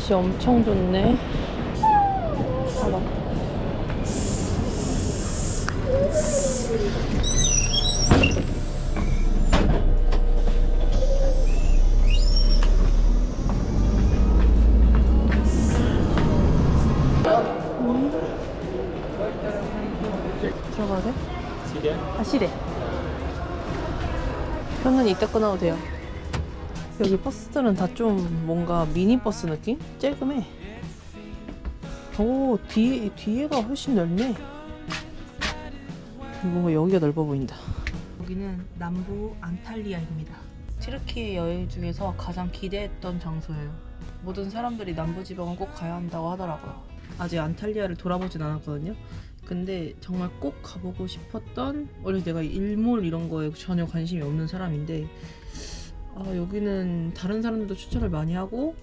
날씨 엄청 좋네. 봐봐. 들어가도 돼? 시대? 아, 시대. 표는 이따 끊어도 돼요. 여기 버스들은 다 좀 뭔가 미니버스 느낌? 쬐끔해. 오, 뒤에가 훨씬 넓네. 뭔가 여기가 넓어 보인다. 여기는 남부 안탈리아입니다. 튀르키예 여행 중에서 가장 기대했던 장소예요. 모든 사람들이 남부지방은 꼭 가야 한다고 하더라고요. 아직 안탈리아를 돌아보진 않았거든요. 근데 정말 꼭 가보고 싶었던, 원래 내가 일몰 이런 거에 전혀 관심이 없는 사람인데 여기는 다른 사람들도 추천을 많이 하고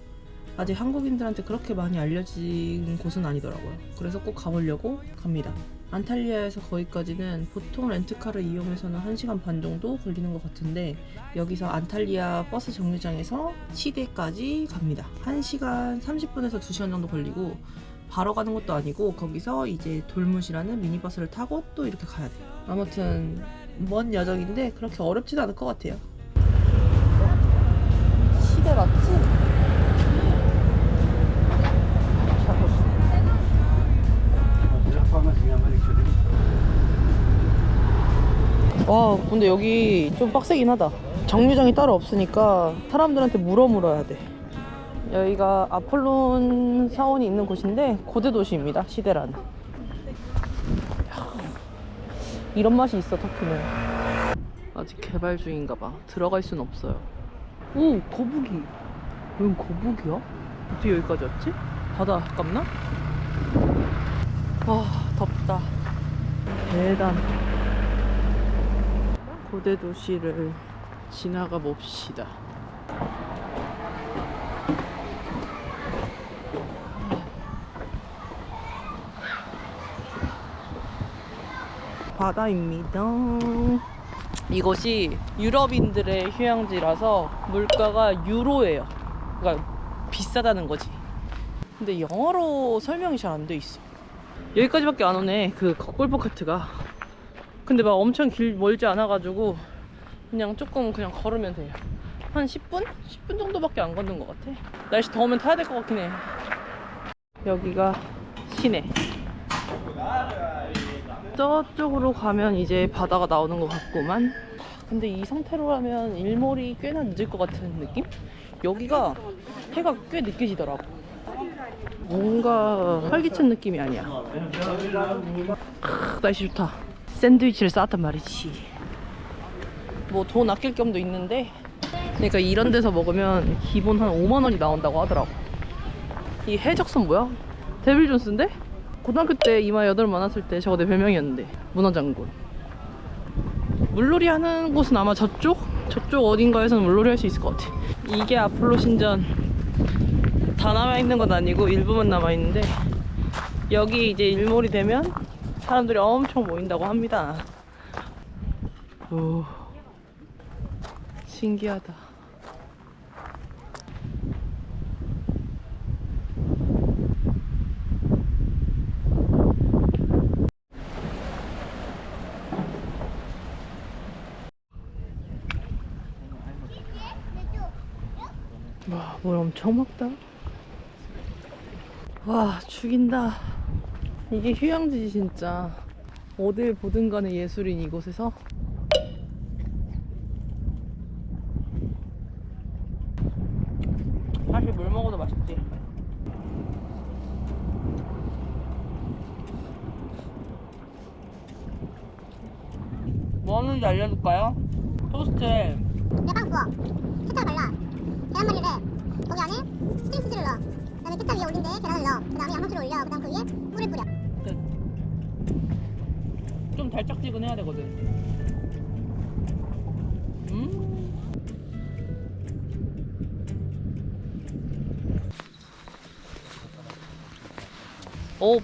아직 한국인들한테 그렇게 많이 알려진 곳은 아니더라고요. 그래서 꼭 가보려고 갑니다. 안탈리아에서 거기까지는 보통 렌트카를 이용해서는 1시간 반 정도 걸리는 것 같은데 여기서 안탈리아 버스 정류장에서 시대까지 갑니다. 1시간 30분에서 2시간 정도 걸리고 바로 가는 것도 아니고 거기서 이제 돌무시라는 미니버스를 타고 또 이렇게 가야 돼요. 아무튼 먼 여정인데 그렇게 어렵지도 않을 것 같아요. 시대 맞지? 와, 근데 여기 좀 빡세긴 하다. 정류장이 따로 없으니까 사람들한테 물어야 돼. 여기가 아폴론 사원이 있는 곳인데 고대 도시입니다. 시데라는. 이런 맛이 있어, 터키는. 아직 개발 중인가 봐. 들어갈 순 없어요. 오, 거북이. 웬 거북이야? 어떻게 여기까지 왔지? 바다 가깝나? 와, 덥다. 대단. 고대 도시를 지나가 봅시다. 바다입니다. 이곳이 유럽인들의 휴양지라서 물가가 유로예요. 그러니까 비싸다는 거지. 근데 영어로 설명이 잘 안 돼 있어. 여기까지밖에 안 오네, 그 골프카트가. 근데 막 엄청 멀지 않아가지고 그냥 조금 그냥 걸으면 돼요. 한 10분? 10분 정도밖에 안 걷는 것 같아. 날씨 더우면 타야 될 것 같긴 해. 여기가 시내. 저쪽으로 가면 이제 바다가 나오는 것 같구만. 근데 이 상태로라면 일몰이 꽤나 늦을 것 같은 느낌? 여기가 해가 꽤 늦게 지더라고. 뭔가 활기찬 느낌이 아니야. 날씨 좋다. 샌드위치를 싸왔단 말이지. 뭐 돈 아낄 겸도 있는데, 그러니까 이런 데서 먹으면 기본 한 5만 원이 나온다고 하더라고. 이 해적선 뭐야? 데빌 존스인데? 고등학교 때 이마 여덟 많았을 때 저거 내 별명이었는데. 문어장군. 물놀이 하는 곳은 아마 저쪽 어딘가에서는 물놀이 할 수 있을 것 같아. 이게 아폴로 신전. 다 남아있는 건 아니고 일부만 남아있는데 여기 이제 일몰이 되면 사람들이 엄청 모인다고 합니다. 오, 신기하다. 와, 뭘 엄청 먹다. 와, 죽인다. 이게 휴양지지 진짜. 어딜 보든 간에 예술인 이곳에서. 사실 뭘 먹어도 맛있지. 뭐 하는지 알려줄까요? 토스트에 빵 구워, 케찹 발라, 계란말이를 거기 안에 스프링 치즈를 넣어. 그다음에 케찹 위에 올린 데에 계란을 넣어. 그다음에 양상추를 올려. 그다음 그 위에 꿀을 뿌려. 좀 달짝지근해야 되거든.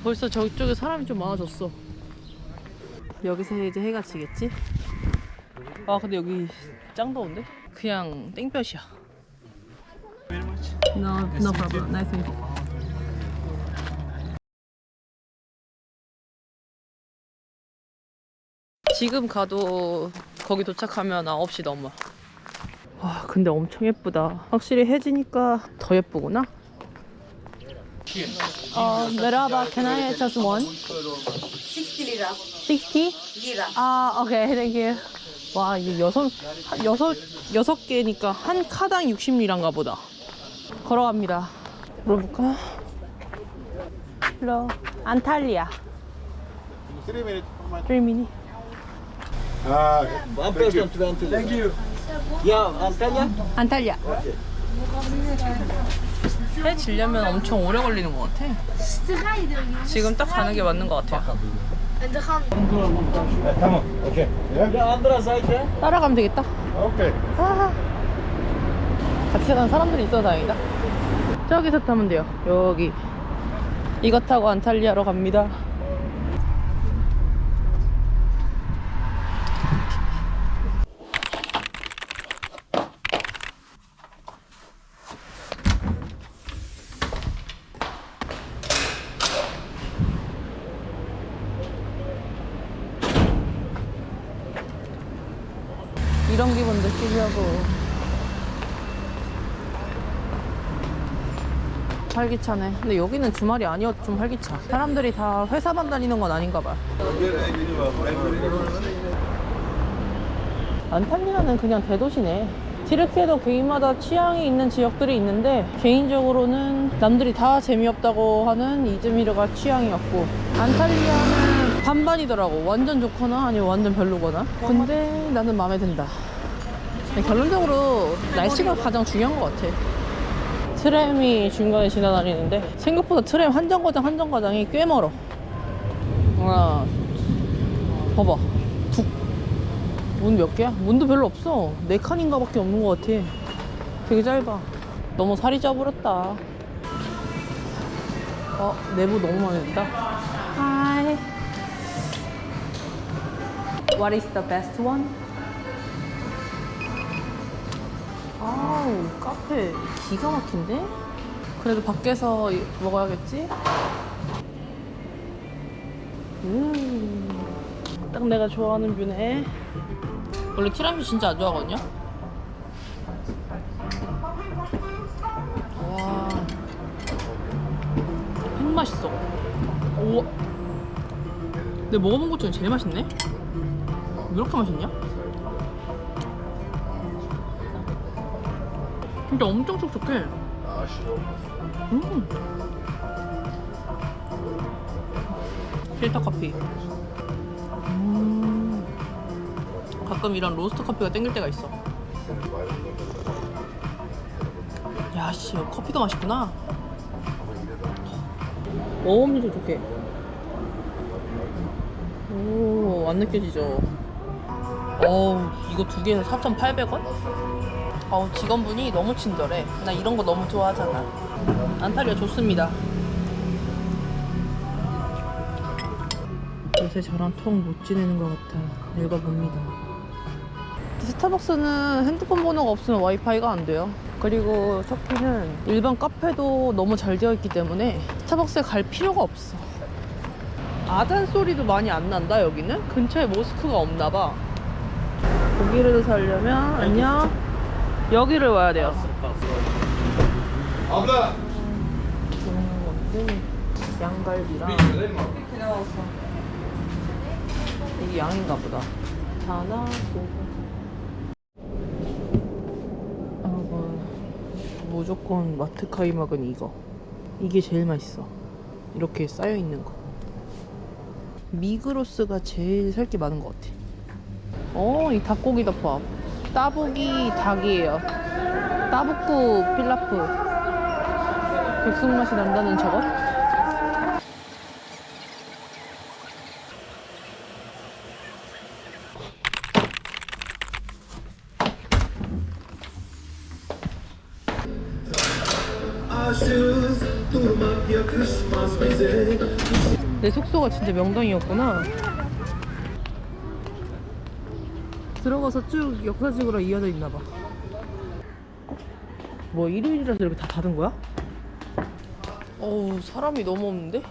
벌써 저쪽에 사람이 좀 많아졌어. 여기서 이제 해가 지겠지? 아, 근데 여기 짱 더운데? 그냥 땡볕이야. No problem. Nice meeting you. 지금 가도 거기 도착하면 9시 넘어. 와, 근데 엄청 예쁘다. 확실히 해지니까 더 예쁘구나. 메라바, can I have just one? 60 lira. 60? Lira. 아, 오케이, thank you. 와, 이게 여섯 개니까 한 카당 60리란가 보다. 걸어갑니다. 물어볼까? 헬로, 안탈리아. 3 minutes. 3 minutes. One person 20. Thank you. Yeah, Antalya. 안탈리아. 해 지려면 엄청 오래 걸리는 것 같아. 지금 딱 가는 게 맞는 것 같아. Tamam. Okay. Yeah. Yeah, Andhra side. 따라가면 되겠다. Okay. 같이 가는 사람들이 있어서 다행이다. 저기서 타면 돼요. 여기. 이거 타고 안탈리아로 갑니다. 이런 기분 느끼려고. 활기차네. 근데 여기는 주말이 아니어도 좀 활기차. 사람들이 다 회사만 다니는 건 아닌가 봐. 안탈리아는 그냥 대도시네. 티르키에도 개인마다 취향이 있는 지역들이 있는데 개인적으로는 남들이 다 재미없다고 하는 이즈미르가 취향이었고, 안탈리아는 반반이더라고. 완전 좋거나 아니면 완전 별로거나. 근데 나는 마음에 든다. 결론적으로 날씨가 가장 중요한 것 같아. 트램이 중간에 지나다니는데 생각보다 트램 한 정거장이 꽤 멀어. 하나, 봐봐, 문 몇 개야? 문도 별로 없어. 4칸인가 밖에 없는 것 같아. 되게 짧아. 너무 살이 쪄버렸다. 내부 너무 마음에 든다. Hi. What is the best one? 아우, 카페 기가 막힌데? 그래도 밖에서 먹어야겠지? 딱 내가 좋아하는 뷰네. 원래 티라미수 진짜 안 좋아하거든요? 와, 팩 맛있어. 오, 내가 먹어본 것 중에 제일 맛있네? 왜 이렇게 맛있냐? 진짜 엄청 촉촉해. 필터 커피. 가끔 이런 로스트 커피가 땡길 때가 있어. 야, 씨, 커피가 맛있구나. 먹음리도 좋게. 오, 안 느껴지죠? 어우, 이거 두 개에서 4,800원? 어우, 직원분이 너무 친절해. 나 이런 거 너무 좋아하잖아. 안탈리아 좋습니다. 요새 저랑 통 못 지내는 것 같아. 읽어봅니다. 스타벅스는 핸드폰 번호가 없으면 와이파이가 안 돼요. 그리고 터키는 일반 카페도 너무 잘 되어 있기 때문에 스타벅스에 갈 필요가 없어. 아잔 소리도 많이 안 난다. 여기는 근처에 모스크가 없나 봐. 고기를 사려면 안녕, 여기를 와야 돼요. Abla. 먹는 건데 양갈비랑 이게 양인가 보다. 하나, 무조건 마트 카이막은 이게 제일 맛있어. 이렇게 쌓여 있는 거. 미그로스가 제일 살 게 많은 것 같아. 이 닭고기 덮밥. 따보기 닭이에요. 따볶구 필라프. 백숙 맛이 난다는 저것? 내 숙소가 진짜 명당이었구나. 들어가서 쭉 역사적으로 이어져 있나봐. 뭐 일요일이라서 이렇게 다 닫은 거야? 어우, 사람이 너무 없는데?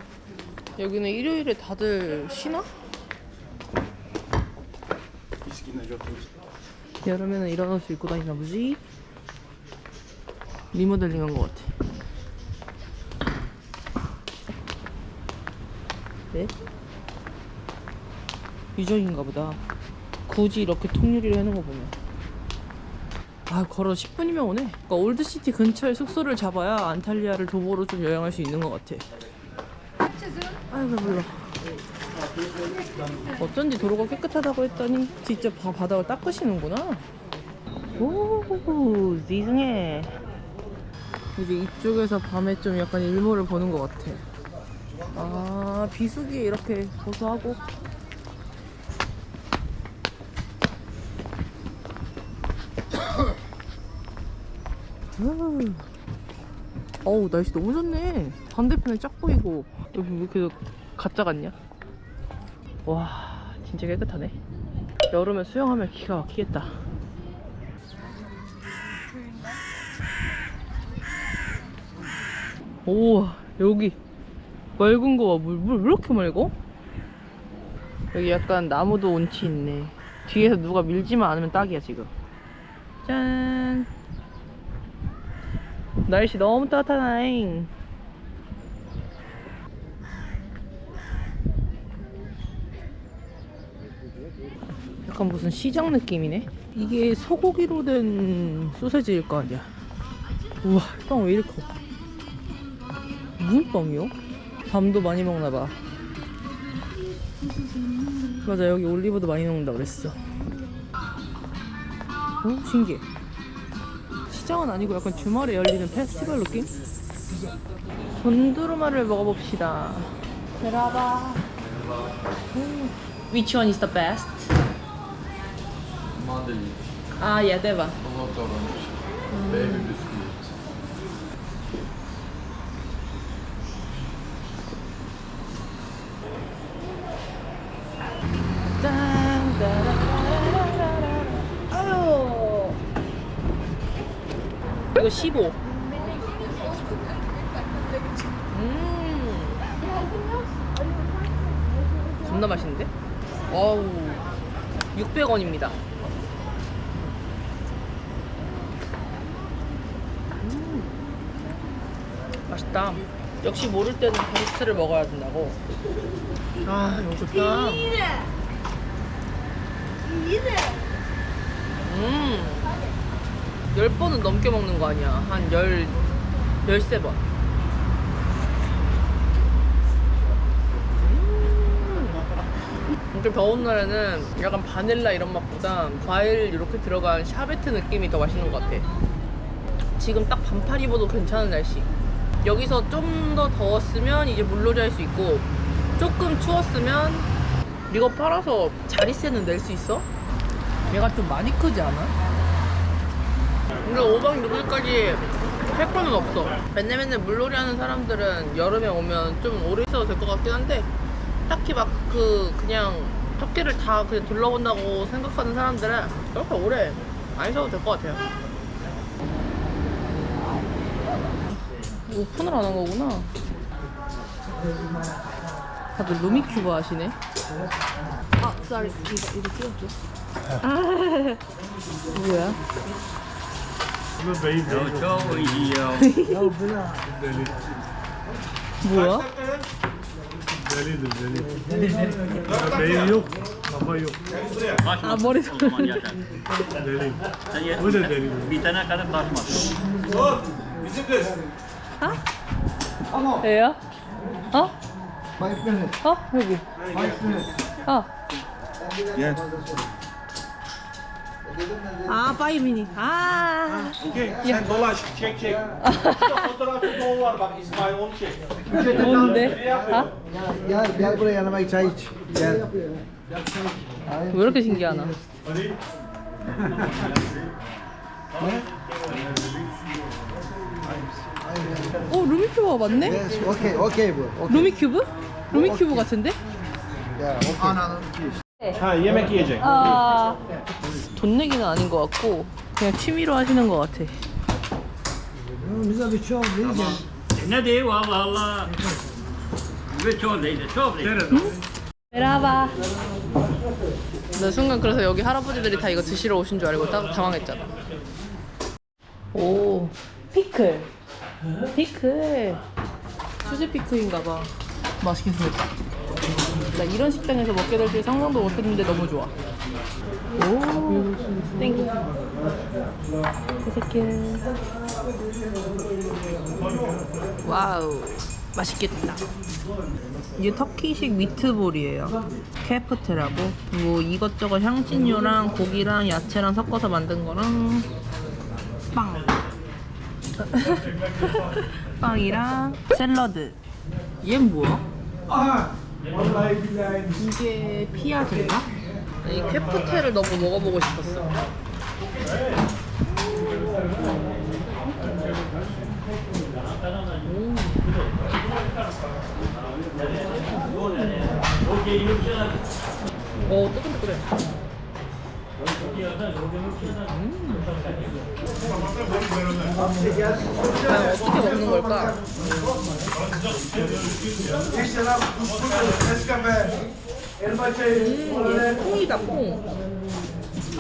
여기는 일요일에 다들 쉬나? 여름에는 이런 옷을 입고 다니나 보지? 리모델링한 것 같아. 네? 유정인가 보다. 굳이 이렇게 통유리를 해놓은 거 보면. 아, 걸어 10분이면 오네. 그러니까 올드시티 근처에 숙소를 잡아야 안탈리아를 도보로 좀 여행할 수 있는 것 같아. 아이고, 배불러. 어쩐지 도로가 깨끗하다고 했더니 직접 바닥을 닦으시는구나. 오, 세상에. 이제 이쪽에서 밤에 좀 약간 일몰을 보는 것 같아. 아, 비수기에 이렇게 보수하고. 어우, 날씨 너무 좋네. 반대편에 쫙 보이고. 여기 왜 이렇게 가짜 같냐? 와, 진짜 깨끗하네. 여름에 수영하면 기가 막히겠다. 오, 여기 맑은 거 봐. 물 왜 이렇게 맑어? 여기 약간 나무도 운치 있네. 뒤에서 누가 밀지만 않으면 딱이야 지금. 짠. 날씨 너무 따뜻하다잉. 약간 무슨 시장 느낌이네. 이게 소고기로 된 소세지일 거 아니야. 우와, 빵 왜 이렇게 커? 무슨 빵이요? 밤도 많이 먹나봐. 맞아, 여기 올리브도 많이 먹는다 그랬어. 신기해. 시장은 아니고 약간 주말에 열리는 페스티벌 느낌? 돈두루마를 먹어봅시다. 베라바. Which one is the best? Mandalina. Ah, yeah, that one. A lot of orange. Baby biscuit. 짠, 따라라라라라. 아유. 이거 15. 겁나 맛있는데? 어우, 600원입니다. 맛있다. 역시 모를 때는 베스트를 먹어야 된다고. 아, 너무 좋다. 10번은 넘게 먹는 거 아니야. 한 13번. 좀 더운 날에는 약간 바닐라 이런 맛보다 과일 이렇게 들어간 샤베트 느낌이 더 맛있는 것 같아. 지금 딱 반팔 입어도 괜찮은 날씨. 여기서 좀 더 더웠으면 이제 물놀이 할 수 있고, 조금 추웠으면 이거 팔아서 자릿세는 낼 수 있어? 얘가 좀 많이 크지 않아? 근데 5박 6일까지 할 거는 없어. 맨날 물놀이 하는 사람들은 여름에 오면 좀 오래 있어도 될 것 같긴 한데, 딱히 막 그냥 터키를 다 그냥 둘러본다고 생각하는 사람들은 그렇게 오래 안 있어도 될 것 같아요. 오픈을 안 한 거구나. 다들 루미큐브 하시네. 아, 쌀 이거 띄워줘. 아, 뭐야? 뭐야? Beyin yok, kafa yok. 아, 머리 속. Deli. Bu da deli. Bir tane kadın basmaz. 얘야? 어? 어? 여기. 어. 아, 5 minutes. 아. Sen dolaş, çek. Şurada fotoğrafı dolu var bak İsmail onu çek. 뭔데? 아? Gel buraya yanıma çay iç. Gel. 왜 이렇게 신기하나? 루미큐브가 맞네? Yes, okey bu. Okay. 루미큐브? 루미큐브 같은데? Ya, okey. Ha yemek yiyecek. 아, 돈 내기는 아닌 것 같고 그냥 취미로 하시는 것 같아. Bize bir çay vereceğim. Ne diyeyim Allah Allah. Ve çok değil, çok değil. 메라바. 나 순간 그래서 여기 할아버지들이 다 이거 드시러 오신 줄 알고 딱 당황했잖아. 오, 피클. 피클. 수제 피클인가봐. 맛있게 생겼다. 나 이런 식당에서 먹게 될 줄 상상도 못했는데 너무 좋아. 오, 땡큐. 땡큐. 와우, 맛있겠다. 이게 터키식 미트볼이에요. 케프트라고. 뭐 이것저것 향신료랑 고기랑 야채랑 섞어서 만든 거랑 빵. 빵이랑 샐러드. 얘는 뭐야? 이게 피아제인가? 이 케프테를 너무 먹어보고 싶었어. 오, 뜨끈뜨끈해. 과연 어떻게 먹는 걸까? 얘 콩이다, 콩.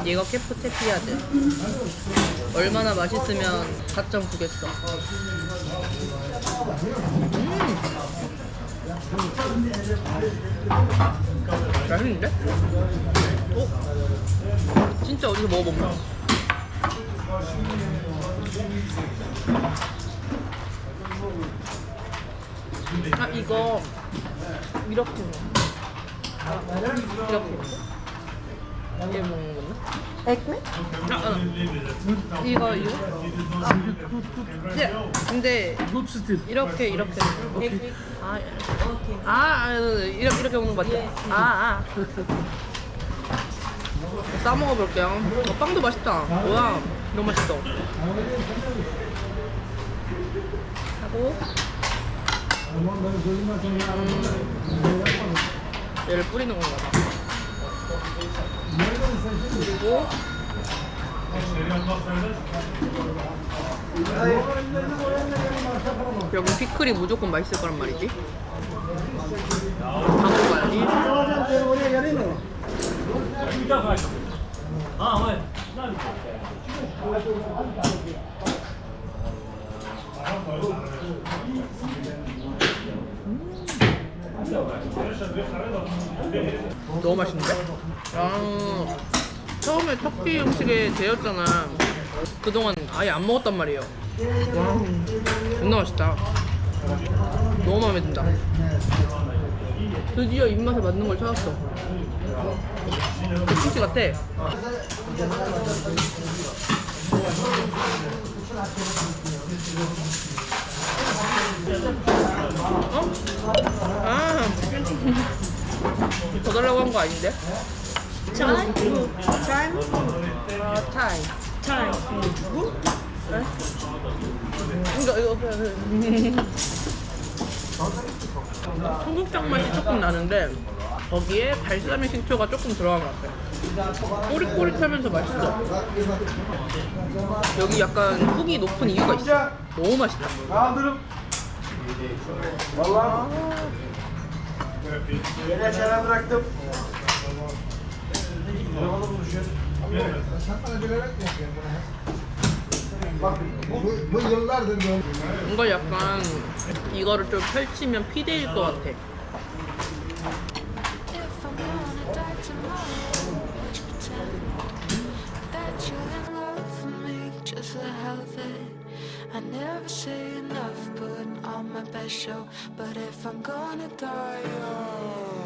얘가 케프테 피아제. 얼마나 맛있으면 4점 주겠어. 맛있는데? 어? 진짜 어디서 먹어본 거야? 아, 이거 이렇게 먹어. 이렇게 먹어? 얘 먹는 건가? Ekmek? 이거 예, 근데 이렇게 이렇게 먹는 거 맞지? 싸 먹어볼게요. 빵도 맛있다. 뭐야, 너무 맛있어. 하고 얘를 뿌리는 건가 봐. 그리고 여기 피클이 무조건 맛있을 거란 말이지. 방울 관리. 너무 맛있는데? 처음에 터키 음식에 대였잖아. 그동안 아예 안 먹었단 말이에요. 와, 존나 맛있다. 너무 마음에 든다. 드디어 입맛에 맞는 걸 찾았어. 김치 같아. 어? 아, 더 달라고 한 거 아닌데? Time? 아, 타이. 이거 청국장 맛이 조금 나는데 거기에 발사믹 식초가 조금 들어간 것 같아. 꼬릿꼬릿하면서 맛있어. 여기 약간 훅이 높은 이유가 있어. 너무 맛있다. Yine çare bıraktım. Bak bu yıllardır böyle. 이걸 약간 이거를 좀 펼치면 피대일 것 같아. If I'm gonna die tomorrow, would you pretend that you're in love with me just for the hell of it? I never say enough, putting on my best show. But if I'm gonna die young,